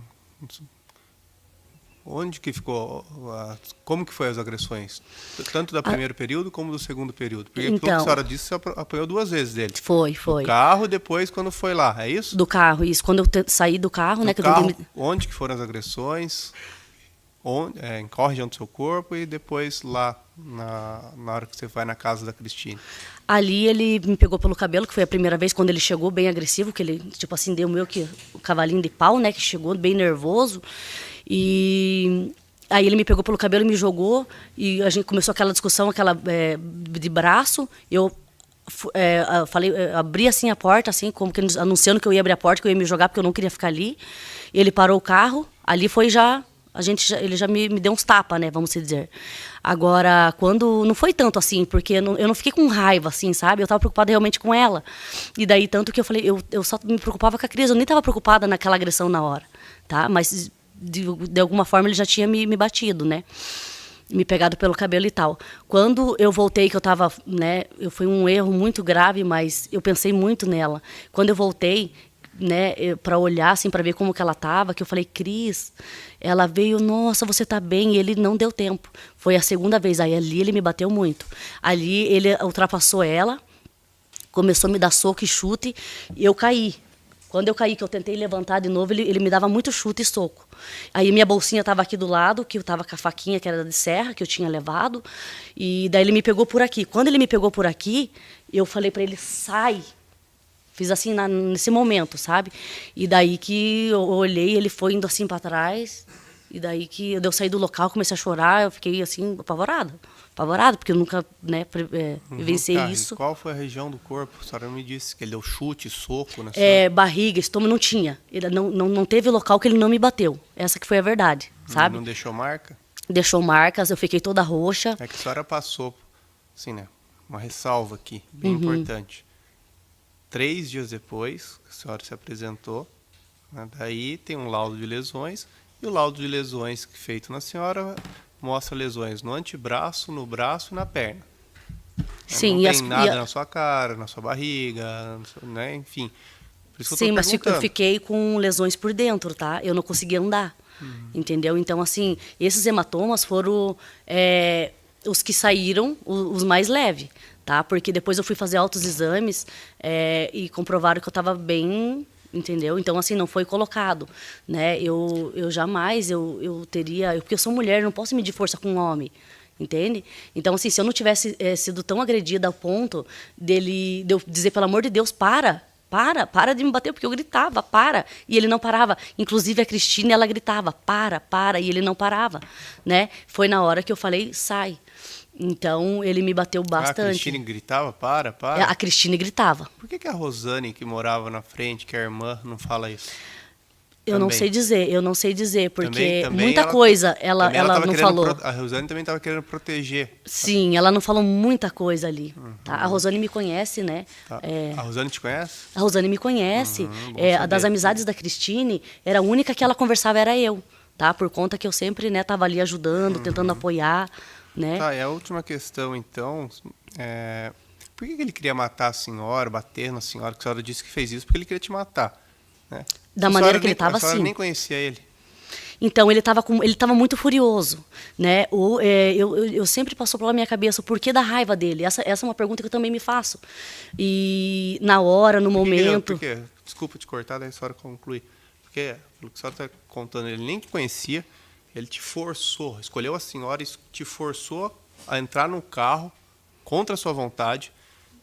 Onde que ficou, como que foi as agressões? Tanto do primeiro período como do segundo período? Porque pelo que a senhora disse, você apanhou 2 vezes dele. Foi. Do carro, depois quando foi lá, é isso? Do carro, isso. Quando eu saí do carro, né? Que carro, eu tentei... Onde que foram as agressões? Em qual região do seu corpo? E depois lá, na hora que você vai na casa da Cristine? Ali ele me pegou pelo cabelo, que foi a primeira vez quando ele chegou bem agressivo, que ele, tipo assim, deu o cavalinho de pau, né? Que chegou bem nervoso. E aí ele me pegou pelo cabelo e me jogou. E a gente começou aquela discussão, de braço. Eu abri assim a porta, assim, como que anunciando que eu ia abrir a porta, que eu ia me jogar, porque eu não queria ficar ali. Ele parou o carro. Ali foi já... ele já me deu uns tapas, né, vamos dizer. Agora, quando... Não foi tanto assim, porque eu não fiquei com raiva, assim, sabe? Eu estava preocupada realmente com ela. E daí, tanto que eu falei... Eu só me preocupava com a Cris, eu nem estava preocupada naquela agressão na hora, tá? Mas, de alguma forma, ele já tinha me batido, né? Me pegado pelo cabelo e tal. Quando eu voltei, que eu estava, né... Foi um erro muito grave, mas eu pensei muito nela. Quando eu voltei... né, para olhar assim, para ver como que ela tava, que eu falei, Cris, ela veio, nossa, você tá bem, e ele não deu tempo. Foi a segunda vez, aí ali ele me bateu muito. Ali ele ultrapassou ela, começou a me dar soco e chute, e eu caí. Quando eu caí, que eu tentei levantar de novo, ele me dava muito chute e soco. Aí minha bolsinha estava aqui do lado, que eu estava com a faquinha, que era de serra, que eu tinha levado, e daí ele me pegou por aqui. Quando ele me pegou por aqui, eu falei para ele, sai. Fiz assim nesse momento, sabe? E daí que eu olhei, ele foi indo assim para trás. E daí que eu saí do local, comecei a chorar, eu fiquei assim apavorada, porque eu nunca, né, vivenciei isso. E qual foi a região do corpo? A senhora me disse que ele deu chute, soco, né? Barriga, estômago, não tinha. Ele não teve local que ele não me bateu. Essa que foi a verdade, sabe? Não deixou marca? Deixou marcas, eu fiquei toda roxa. É que a senhora passou, assim, né? Uma ressalva aqui, bem importante. 3 dias depois que a senhora se apresentou, né, daí tem um laudo de lesões, e o laudo de lesões feito na senhora mostra lesões no antebraço, no braço e na perna. Sim, não tem nada na sua cara, na sua barriga, né, enfim. Por isso que sim, eu tô mas eu fiquei com lesões por dentro, tá? Eu não conseguia andar, entendeu? Então, assim, esses hematomas foram os que saíram, os mais leves. Tá? Porque depois eu fui fazer altos exames e comprovaram que eu estava bem, entendeu? Então, assim, não foi colocado, né? Eu jamais, eu teria... Porque eu sou mulher, não posso medir força com um homem, entende? Então, assim, se eu não tivesse sido tão agredida ao ponto de eu dizer, pelo amor de Deus, para de me bater, porque eu gritava, para, e ele não parava. Inclusive, a Cristine, ela gritava, para, e ele não parava, né? Foi na hora que eu falei, sai. Então, ele me bateu bastante. A Cristine gritava, para? A Cristine gritava. Por que a Rosane, que morava na frente, que é a irmã, não fala isso? Eu não sei dizer, porque também muita coisa ela não falou. A Rosane também estava querendo proteger. Sim, ela não falou muita coisa ali. Tá? A Rosane me conhece, né? Tá. A Rosane te conhece? A Rosane me conhece. Das amizades da Cristine, era a única que ela conversava, era eu. Tá? Por conta que eu sempre, né, estava ali ajudando, tentando apoiar. Né? Tá, e a última questão, então, por que ele queria matar a senhora, bater na senhora, que a senhora disse que fez isso, porque ele queria te matar, né? Da maneira que ele estava, sim. A senhora nem conhecia ele. Então, ele estava muito furioso, né? Eu sempre passou pela minha cabeça o porquê da raiva dele. Essa é uma pergunta que eu também me faço. E na hora, no momento... Por quê? Desculpa te cortar, daí a senhora conclui. Porque, pelo que a senhora está contando, ele nem te conhecia, ele te forçou, escolheu a senhora e te forçou a entrar no carro contra a sua vontade.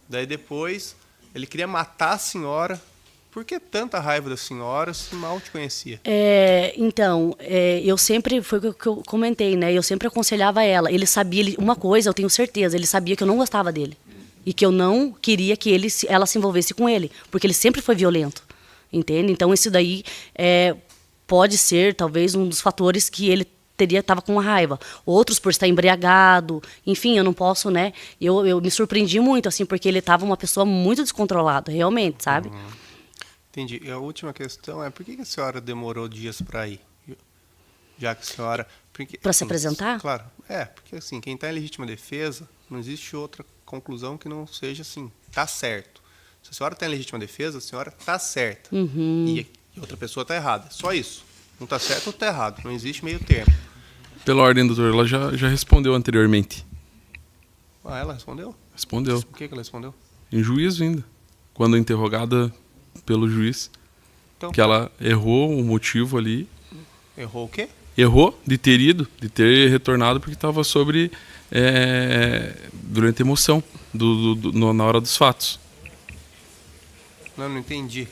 Daí depois ele queria matar a senhora. Por que tanta raiva da senhora se mal te conhecia? Eu sempre, foi o que eu comentei, né? Eu sempre aconselhava ela. Ele sabia, uma coisa eu tenho certeza, ele sabia que eu não gostava dele. E que eu não queria que ela se envolvesse com ele. Porque ele sempre foi violento, entende? Então isso daí pode ser, talvez, um dos fatores que ele estava com raiva. Outros por estar embriagado. Enfim, eu não posso, né? Eu me surpreendi muito, assim, porque ele estava uma pessoa muito descontrolada, realmente, sabe? Entendi. E a última questão é, por que a senhora demorou dias para ir? Já que a senhora... Para se apresentar? Claro. Porque assim, quem está em legítima defesa, não existe outra conclusão que não seja assim, tá certo. Se a senhora está em legítima defesa, a senhora está certa. E outra pessoa está errada. Só isso. Um está certo, outro está errado. Não existe meio termo. Pela ordem, doutor, ela já respondeu anteriormente. Ah, ela respondeu? Respondeu. Por que ela respondeu? Em juízo ainda. Quando interrogada pelo juiz. Então, Que ela errou o motivo ali. errou o quê? Errou de ter ido, de ter retornado, porque estava sobre... durante a emoção, na hora dos fatos. Não entendi.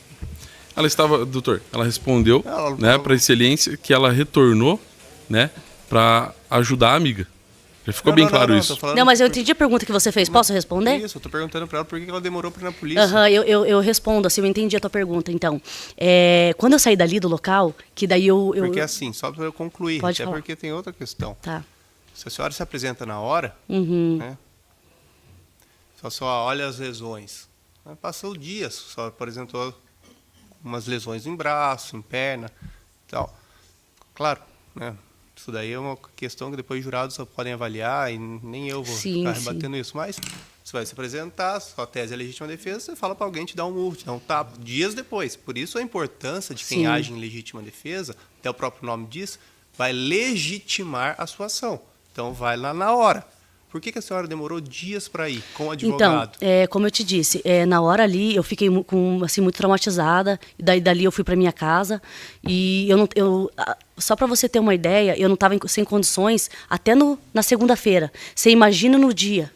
Ela estava, doutor, ela respondeu, Ela- né, para a excelência que ela retornou, né, para ajudar a amiga. Já ficou bem claro isso. tô falando Não, mas eu por- entendi a pergunta que você fez. Posso responder? Isso, eu tô perguntando para ela por que ela demorou para ir na polícia. Aham, eu respondo, assim, eu entendi a tua pergunta. Então, quando eu saí dali do local, que daí eu... Porque assim, só para eu concluir, Pode até falar. porque tem outra questão. Tá. Se a senhora se apresenta na hora, Uhum. né, só olha as lesões. Passou dias, só apresentou umas lesões em braço, em perna e tal. Claro, né? Isso daí é uma questão que depois os jurados só podem avaliar e nem eu vou Sim, ficar sim. rebatendo isso. Mas você vai se apresentar, sua tese é legítima defesa, você fala para alguém te dar um murro, te dar um tapa, dias depois. Por isso a importância de quem Sim. age em legítima defesa, até o próprio nome diz, vai legitimar a sua ação. Então vai lá na hora. Por que a senhora demorou dias para ir com o Então, advogado? como eu te disse, na hora ali eu fiquei assim, muito traumatizada, e dali eu fui para minha casa, e só para você ter uma ideia, eu não estava sem condições até na segunda-feira. Você imagina no dia,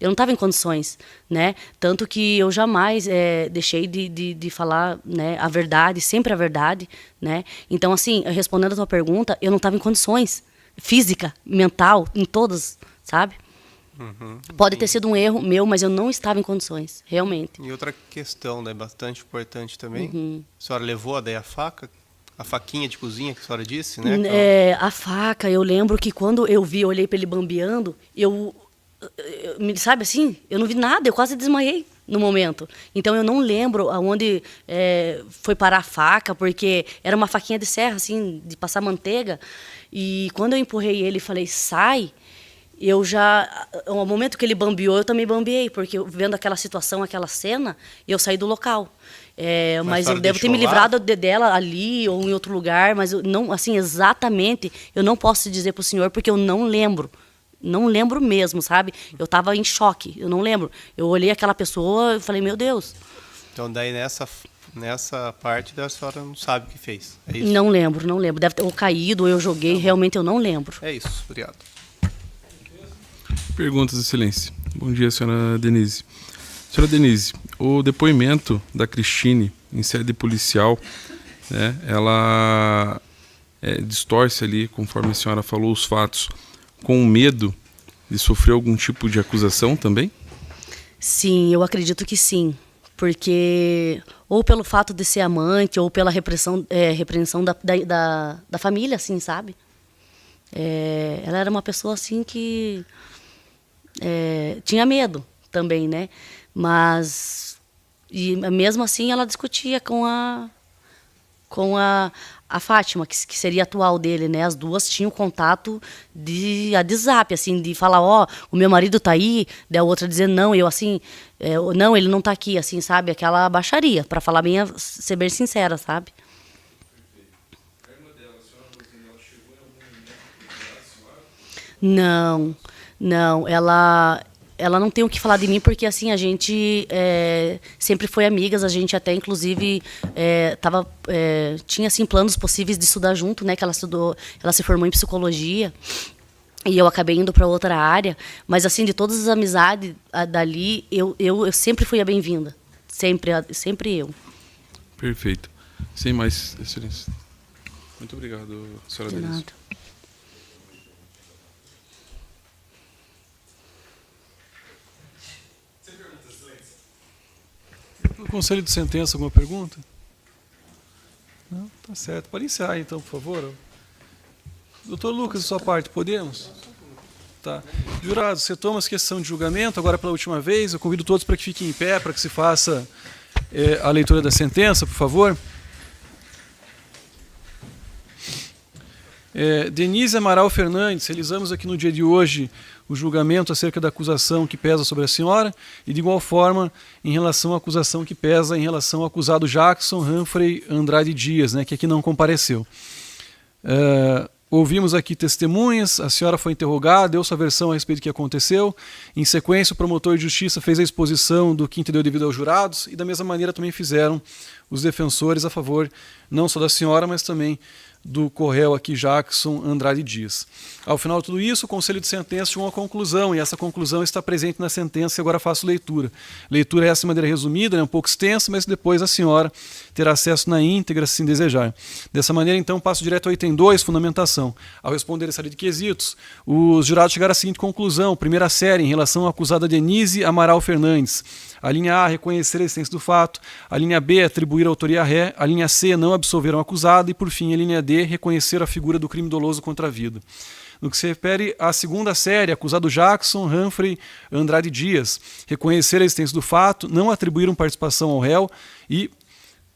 eu não estava em condições, né? Tanto que eu jamais deixei de falar, né, a verdade, sempre a verdade, né? Então, assim, respondendo a tua pergunta, eu não estava em condições física, mental, em todas, sabe? Pode ter sido um erro meu, mas eu não estava em condições, realmente. E outra questão, né, bastante importante também, Uhum. a senhora levou daí a faca, a faquinha de cozinha que a senhora disse, né? A faca, eu lembro que quando eu olhei para ele bambeando, sabe assim, eu não vi nada, eu quase desmaiei no momento. Então eu não lembro aonde foi parar a faca, porque era uma faquinha de serra, assim, de passar manteiga. E quando eu empurrei ele e falei, sai, ao momento que ele bambeou, eu também bambeei, porque vendo aquela situação, aquela cena, eu saí do local. Mas eu devo ter me livrado dela ali ou em outro lugar, mas eu não, assim, exatamente, eu não posso dizer para o senhor, porque eu não lembro. Não lembro mesmo, sabe? Eu estava em choque, eu não lembro. Eu olhei aquela pessoa e falei, meu Deus. Então daí nessa parte da senhora não sabe o que fez. É isso? Não lembro. Deve ter ou caído ou eu joguei, realmente eu não lembro. É isso, obrigado. Perguntas, excelência. Bom dia, senhora Denise. Senhora Denise, o depoimento da Cristine em sede policial, né, ela distorce ali, conforme a senhora falou, os fatos, com medo de sofrer algum tipo de acusação também? Sim, eu acredito que sim. Porque, ou pelo fato de ser amante, ou pela repreensão da família, assim, sabe? Ela era uma pessoa, assim, que tinha medo também, né? Mas, e mesmo assim, ela discutia com a Fátima, que seria a atual dele, né? As duas tinham contato de WhatsApp, assim, de falar, o meu marido tá aí, daí a outra dizer não, eu assim, não, ele não tá aqui, assim, sabe? Aquela baixaria, para falar bem, ser bem sincera, sabe? Não, ela não tem o que falar de mim, porque assim, a gente sempre foi amigas, a gente até inclusive tinha assim, planos possíveis de estudar junto, né, que ela se formou em psicologia, e eu acabei indo para outra área, mas assim, de todas as amizades dali, eu sempre fui a bem-vinda, sempre eu. Perfeito. Sem mais, excelência. Muito obrigado, senhora De Denise. nada. O Conselho de Sentença, alguma pergunta? Não? Tá certo. Pode encerrar, então, por favor. Doutor Lucas, de sua parte, podemos? Tá. Jurados, você toma a questão de julgamento, agora pela última vez. Eu convido todos para que fiquem em pé, para que se faça a leitura da sentença, por favor. Denise Amaral Fernandes, realizamos aqui no dia de hoje o julgamento acerca da acusação que pesa sobre a senhora e, de igual forma, em relação à acusação que pesa em relação ao acusado Jackson Humphrey Andrade Dias, né, que aqui não compareceu. Ouvimos aqui testemunhas, a senhora foi interrogada, deu sua versão a respeito do que aconteceu. Em sequência, o promotor de justiça fez a exposição do que entendeu devido aos jurados e, da mesma maneira, também fizeram os defensores a favor não só da senhora, mas também do corréu aqui Jackson Andrade Dias. Ao final de tudo isso, o Conselho de Sentença chegou a uma conclusão, e essa conclusão está presente na sentença, e agora faço leitura. Leitura essa de maneira resumida, né, um pouco extensa, mas depois a senhora terá acesso na íntegra, se assim desejar. Dessa maneira, então, passo direto ao item 2, fundamentação. Ao responder essa série de quesitos, os jurados chegaram à seguinte conclusão: primeira série, em relação à acusada Denise Amaral Fernandes. A linha A, reconhecer a existência do fato. A linha B, atribuir a autoria à ré. A linha C, não absolver o acusado. E, por fim, a linha D, reconhecer a figura do crime doloso contra a vida. No que se refere à segunda série, acusado Jackson Humphrey Andrade Dias, reconhecer a existência do fato, não atribuir participação ao réu e,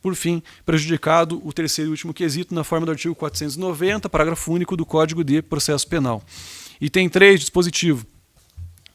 por fim, prejudicado o terceiro e último quesito na forma do artigo 490, parágrafo único do Código de Processo Penal. Item 3, dispositivo.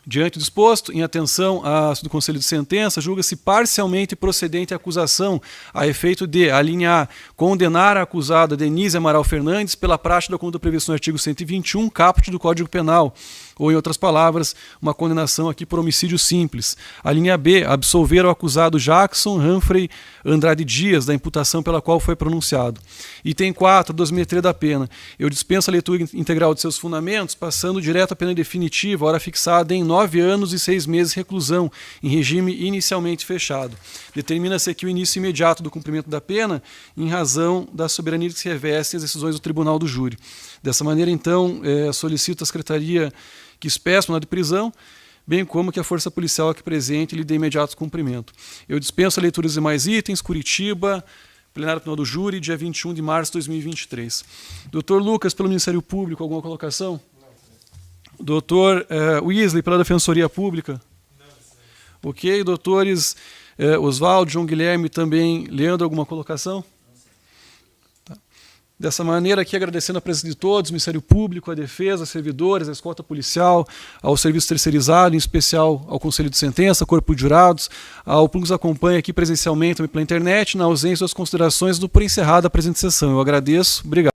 Diante do exposto, em atenção do Conselho de Sentença, julga-se parcialmente procedente a acusação a efeito de, a linha A, condenar a acusada Denise Amaral Fernandes pela prática da conduta prevista no artigo 121, caput do Código Penal, ou, em outras palavras, uma condenação aqui por homicídio simples. A linha B, absolver o acusado Jackson Humphrey Andrade Dias da imputação pela qual foi pronunciado. Item 4, dosimetria da pena. Eu dispenso a leitura integral de seus fundamentos, passando direto à pena definitiva, hora fixada em 9 anos e 6 meses de reclusão, em regime inicialmente fechado. Determina-se aqui o início imediato do cumprimento da pena, em razão da soberania que se reveste as decisões do Tribunal do Júri. Dessa maneira, então, solicito à Secretaria que expeça o mandado de prisão, bem como que a Força Policial aqui presente lhe dê imediato cumprimento. Eu dispenso a leitura dos demais itens. Curitiba, plenário tribunal do júri, dia 21 de março de 2023. Doutor Lucas, pelo Ministério Público, alguma colocação? Não. Doutor Weasley, pela Defensoria Pública? Não. Ok. Doutores Oswaldo, João Guilherme, também Leandro, alguma colocação? Dessa maneira, aqui agradecendo a presença de todos, o Ministério Público, a Defesa, servidores, a escolta policial, ao serviço terceirizado, em especial ao Conselho de Sentença, Corpo de Jurados, ao público que nos acompanha aqui presencialmente também pela internet, na ausência das considerações, do por encerrada a presente sessão. Eu agradeço. Obrigado.